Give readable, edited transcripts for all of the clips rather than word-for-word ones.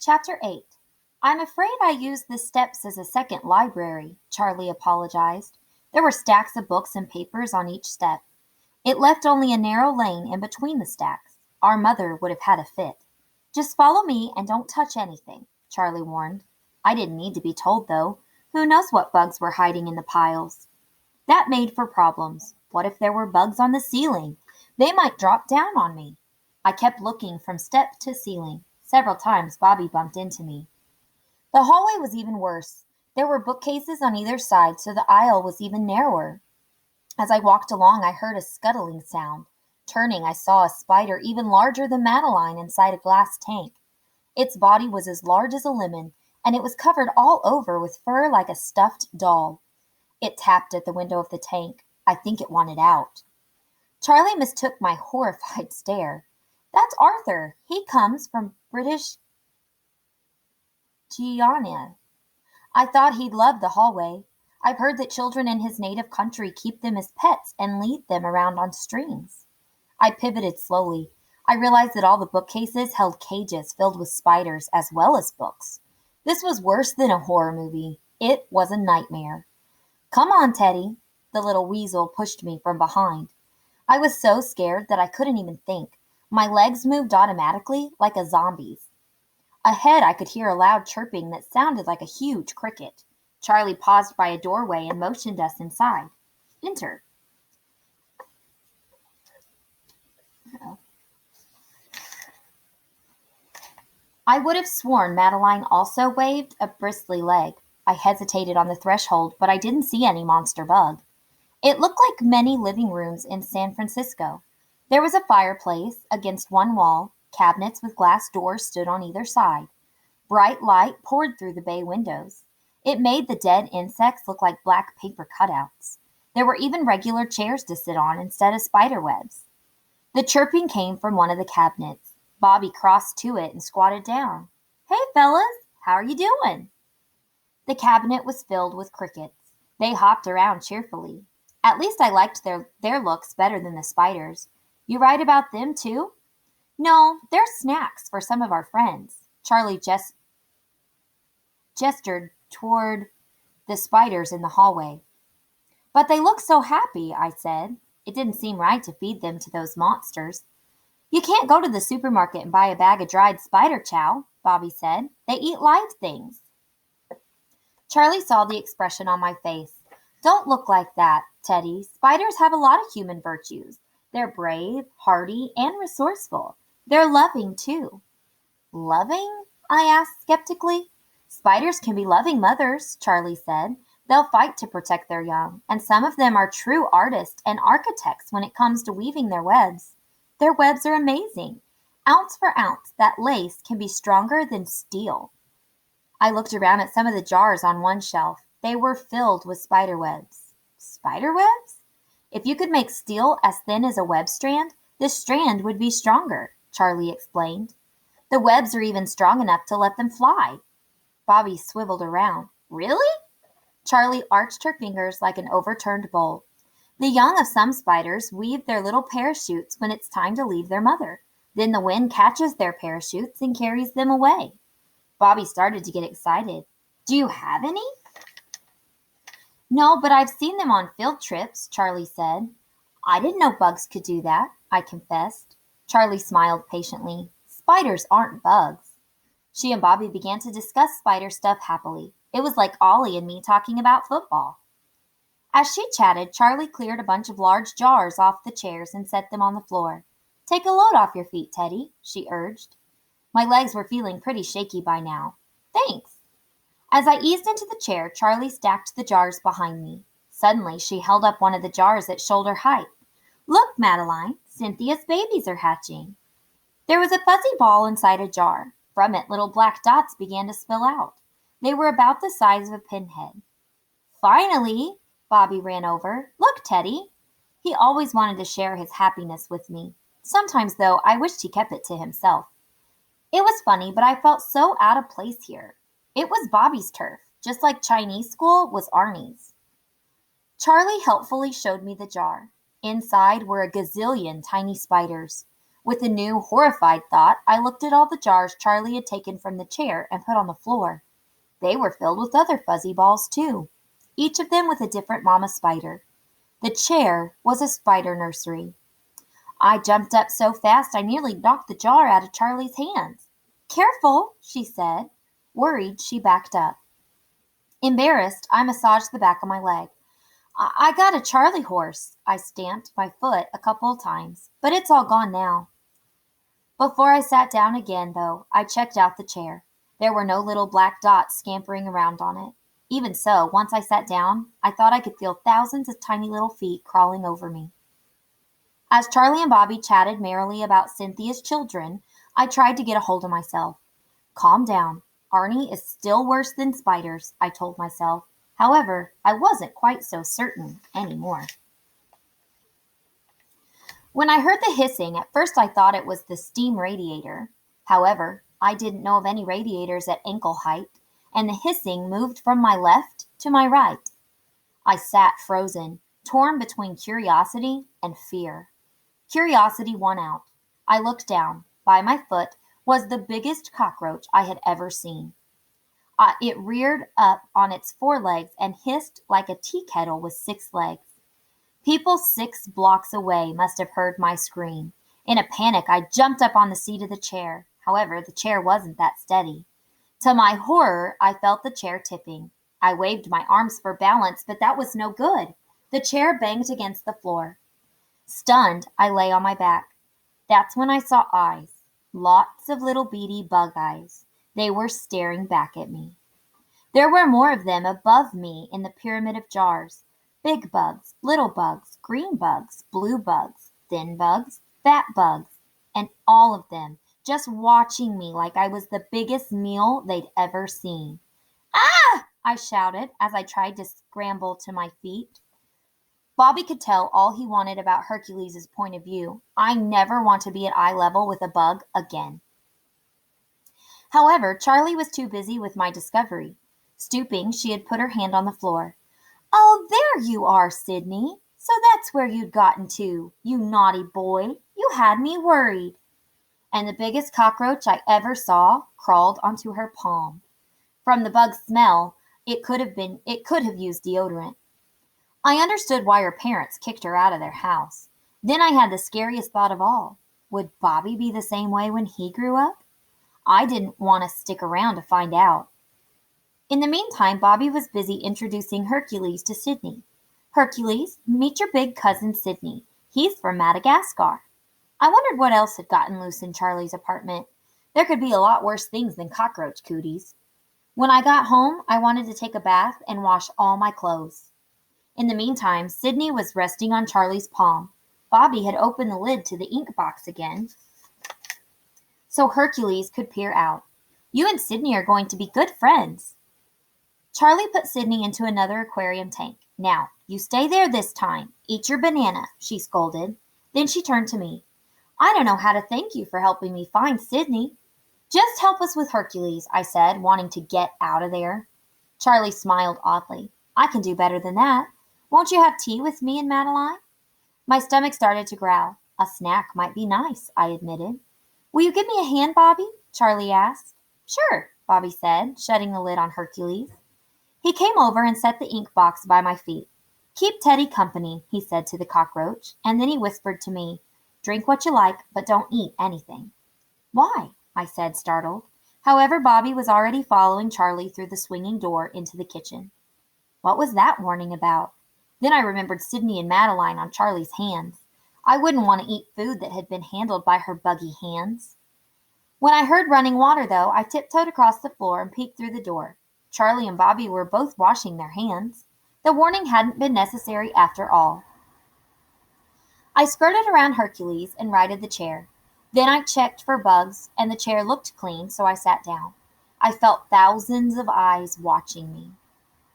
Chapter 8. I'm afraid I used the steps as a second library, Charlie apologized. There were stacks of books and papers on each step. It left only a narrow lane in between the stacks. Our mother would have had a fit. Just follow me and don't touch anything, Charlie warned. I didn't need to be told, though. Who knows what bugs were hiding in the piles? That made for problems. What if there were bugs on the ceiling? They might drop down on me. I kept looking from step to ceiling. Several times Bobby bumped into me. The hallway was even worse. There were bookcases on either side, so the aisle was even narrower. As I walked along, I heard a scuttling sound. Turning, I saw a spider even larger than Madeline inside a glass tank. Its body was as large as a lemon, and it was covered all over with fur like a stuffed doll. It tapped at the window of the tank. I think it wanted out. Charlie mistook my horrified stare. That's Arthur. He comes from British Guiana. I thought he'd love the hallway. I've heard that children in his native country keep them as pets and lead them around on strings. I pivoted slowly. I realized that all the bookcases held cages filled with spiders as well as books. This was worse than a horror movie. It was a nightmare. Come on, Teddy. The little weasel pushed me from behind. I was so scared that I couldn't even think. My legs moved automatically like a zombie's. Ahead, I could hear a loud chirping that sounded like a huge cricket. Charlie paused by a doorway and motioned us inside. Enter. Uh-oh. I would have sworn Madeline also waved a bristly leg. I hesitated on the threshold, but I didn't see any monster bug. It looked like many living rooms in San Francisco. There was a fireplace against one wall. Cabinets with glass doors stood on either side. Bright light poured through the bay windows. It made the dead insects look like black paper cutouts. There were even regular chairs to sit on instead of spider webs. The chirping came from one of the cabinets. Bobby crossed to it and squatted down. Hey, fellas, how are you doing? The cabinet was filled with crickets. They hopped around cheerfully. At least I liked their looks better than the spiders. You write about them, too? No, they're snacks for some of our friends. Charlie gestured toward the spiders in the hallway. But they look so happy, I said. It didn't seem right to feed them to those monsters. You can't go to the supermarket and buy a bag of dried spider chow, Bobby said. They eat live things. Charlie saw the expression on my face. Don't look like that, Teddy. Spiders have a lot of human virtues. They're brave, hardy, and resourceful. They're loving, too. Loving? I asked skeptically. Spiders can be loving mothers, Charlie said. They'll fight to protect their young, and some of them are true artists and architects when it comes to weaving their webs. Their webs are amazing. Ounce for ounce, that lace can be stronger than steel. I looked around at some of the jars on one shelf. They were filled with spider webs. Spider webs? If you could make steel as thin as a web strand, this strand would be stronger, Charlie explained. The webs are even strong enough to let them fly. Bobby swiveled around. Really? Charlie arched her fingers like an overturned bowl. The young of some spiders weave their little parachutes when it's time to leave their mother. Then the wind catches their parachutes and carries them away. Bobby started to get excited. Do you have any? No, but I've seen them on field trips, Charlie said. I didn't know bugs could do that, I confessed. Charlie smiled patiently. Spiders aren't bugs. She and Bobby began to discuss spider stuff happily. It was like Ollie and me talking about football. As she chatted, Charlie cleared a bunch of large jars off the chairs and set them on the floor. Take a load off your feet, Teddy, she urged. My legs were feeling pretty shaky by now. Thanks. As I eased into the chair, Charlie stacked the jars behind me. Suddenly, she held up one of the jars at shoulder height. Look, Madeline, Cynthia's babies are hatching. There was a fuzzy ball inside a jar. From it, little black dots began to spill out. They were about the size of a pinhead. Finally, Bobby ran over. Look, Teddy. He always wanted to share his happiness with me. Sometimes, though, I wished he kept it to himself. It was funny, but I felt so out of place here. It was Bobby's turf, just like Chinese school was Arnie's. Charlie helpfully showed me the jar. Inside were a gazillion tiny spiders. With a new, horrified thought, I looked at all the jars Charlie had taken from the chair and put on the floor. They were filled with other fuzzy balls, too, each of them with a different mama spider. The chair was a spider nursery. I jumped up so fast I nearly knocked the jar out of Charlie's hands. "Careful," she said. Worried, she backed up. Embarrassed, I massaged the back of my leg. I got a Charlie horse. I stamped my foot a couple of times, but it's all gone now. Before I sat down again, though, I checked out the chair. There were no little black dots scampering around on it. Even so, once I sat down, I thought I could feel thousands of tiny little feet crawling over me. As Charlie and Bobby chatted merrily about Cynthia's children, I tried to get a hold of myself. Calm down. Arnie is still worse than spiders, I told myself. However, I wasn't quite so certain anymore. When I heard the hissing, at first I thought it was the steam radiator. However, I didn't know of any radiators at ankle height, and the hissing moved from my left to my right. I sat frozen, torn between curiosity and fear. Curiosity won out. I looked down. By my foot was the biggest cockroach I had ever seen. It reared up on its forelegs and hissed like a tea kettle with 6 legs. People 6 blocks away must have heard my scream. In a panic, I jumped up on the seat of the chair. However, the chair wasn't that steady. To my horror, I felt the chair tipping. I waved my arms for balance, but that was no good. The chair banged against the floor. Stunned, I lay on my back. That's when I saw eyes. Lots of little beady bug eyes. They were staring back at me. There were more of them above me in the pyramid of jars. Big bugs, little bugs, green bugs, blue bugs, thin bugs, fat bugs, and all of them just watching me like I was the biggest meal they'd ever seen. "Ah!" I shouted as I tried to scramble to my feet. Bobby could tell all he wanted about Hercules' point of view. I never want to be at eye level with a bug again. However, Charlie was too busy with my discovery. Stooping, she had put her hand on the floor. "Oh, there you are, Sydney. So that's where you'd gotten to, you naughty boy. You had me worried." And the biggest cockroach I ever saw crawled onto her palm. From the bug's smell, it could have used deodorant. I understood why her parents kicked her out of their house. Then I had the scariest thought of all. Would Bobby be the same way when he grew up? I didn't want to stick around to find out. In the meantime, Bobby was busy introducing Hercules to Sydney. "Hercules, meet your big cousin Sydney. He's from Madagascar." I wondered what else had gotten loose in Charlie's apartment. There could be a lot worse things than cockroach cooties. When I got home, I wanted to take a bath and wash all my clothes. In the meantime, Sydney was resting on Charlie's palm. Bobby had opened the lid to the ink box again, so Hercules could peer out. "You and Sydney are going to be good friends." Charlie put Sydney into another aquarium tank. "Now, you stay there this time. Eat your banana," she scolded. Then she turned to me. "I don't know how to thank you for helping me find Sydney." "Just help us with Hercules," I said, wanting to get out of there. Charlie smiled oddly. "I can do better than that. Won't you have tea with me and Madeline?" My stomach started to growl. "A snack might be nice," I admitted. "Will you give me a hand, Bobby?" Charlie asked. "Sure," Bobby said, shutting the lid on Hercules. He came over and set the ink box by my feet. "Keep Teddy company," he said to the cockroach, and then he whispered to me, "Drink what you like, but don't eat anything." "Why?" I said, startled. However, Bobby was already following Charlie through the swinging door into the kitchen. What was that warning about? Then I remembered Sydney and Madeline on Charlie's hands. I wouldn't want to eat food that had been handled by her buggy hands. When I heard running water, though, I tiptoed across the floor and peeked through the door. Charlie and Bobby were both washing their hands. The warning hadn't been necessary after all. I skirted around Hercules and righted the chair. Then I checked for bugs, and the chair looked clean, so I sat down. I felt thousands of eyes watching me.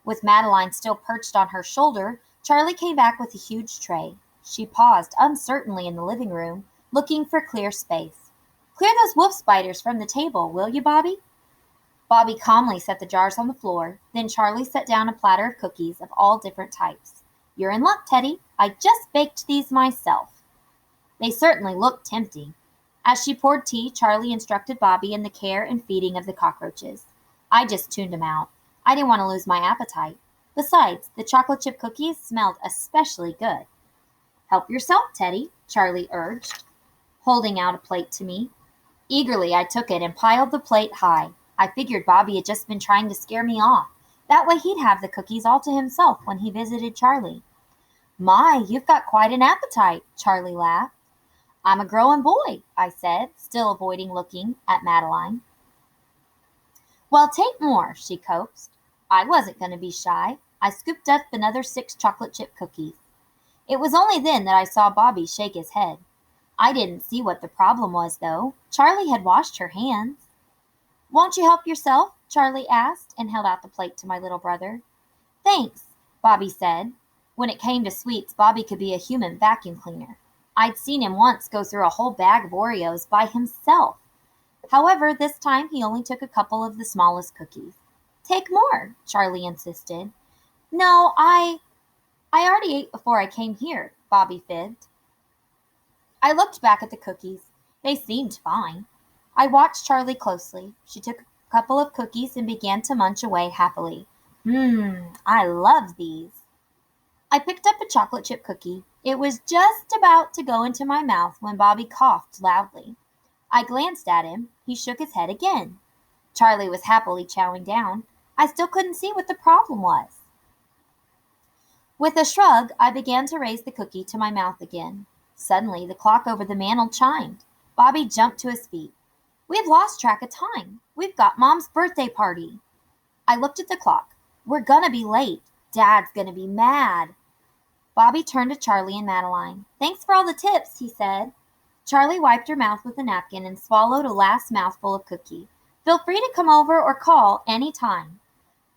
With Madeline still perched on her shoulder, Charlie came back with a huge tray. She paused uncertainly in the living room, looking for clear space. "Clear those wolf spiders from the table, will you, Bobby?" Bobby calmly set the jars on the floor. Then Charlie set down a platter of cookies of all different types. "You're in luck, Teddy. I just baked these myself." They certainly looked tempting. As she poured tea, Charlie instructed Bobby in the care and feeding of the cockroaches. I just tuned him out. I didn't want to lose my appetite. Besides, the chocolate chip cookies smelled especially good. Help yourself, Teddy, Charlie urged, holding out a plate to me. Eagerly, I took it and piled the plate high. I figured Bobby had just been trying to scare me off. That way he'd have the cookies all to himself when he visited Charlie. My, you've got quite an appetite, Charlie laughed. I'm a growing boy, I said, still avoiding looking at Madeline. Well, take more, she coaxed. I wasn't going to be shy. I scooped up another 6 chocolate chip cookies. It was only then that I saw Bobby shake his head. I didn't see what the problem was, though. Charlie had washed her hands. Won't you help yourself? Charlie asked and held out the plate to my little brother. Thanks, Bobby said. When it came to sweets, Bobby could be a human vacuum cleaner. I'd seen him once go through a whole bag of Oreos by himself. However, this time he only took a couple of the smallest cookies. Take more, Charlie insisted. No, I already ate before I came here, Bobby fibbed. I looked back at the cookies. They seemed fine. I watched Charlie closely. She took a couple of cookies and began to munch away happily. I love these. I picked up a chocolate chip cookie. It was just about to go into my mouth when Bobby coughed loudly. I glanced at him. He shook his head again. Charlie was happily chowing down. I still couldn't see what the problem was. With a shrug, I began to raise the cookie to my mouth again. Suddenly, the clock over the mantel chimed. Bobby jumped to his feet. We've lost track of time. We've got Mom's birthday party. I looked at the clock. We're gonna be late. Dad's gonna be mad. Bobby turned to Charlie and Madeline. Thanks for all the tips, he said. Charlie wiped her mouth with a napkin and swallowed a last mouthful of cookie. Feel free to come over or call any time.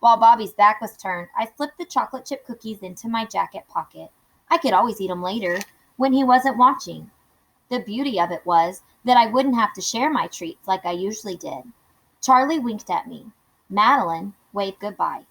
While Bobby's back was turned, I slipped the chocolate chip cookies into my jacket pocket. I could always eat them later, when he wasn't watching. The beauty of it was that I wouldn't have to share my treats like I usually did. Charlie winked at me. Madeline waved goodbye.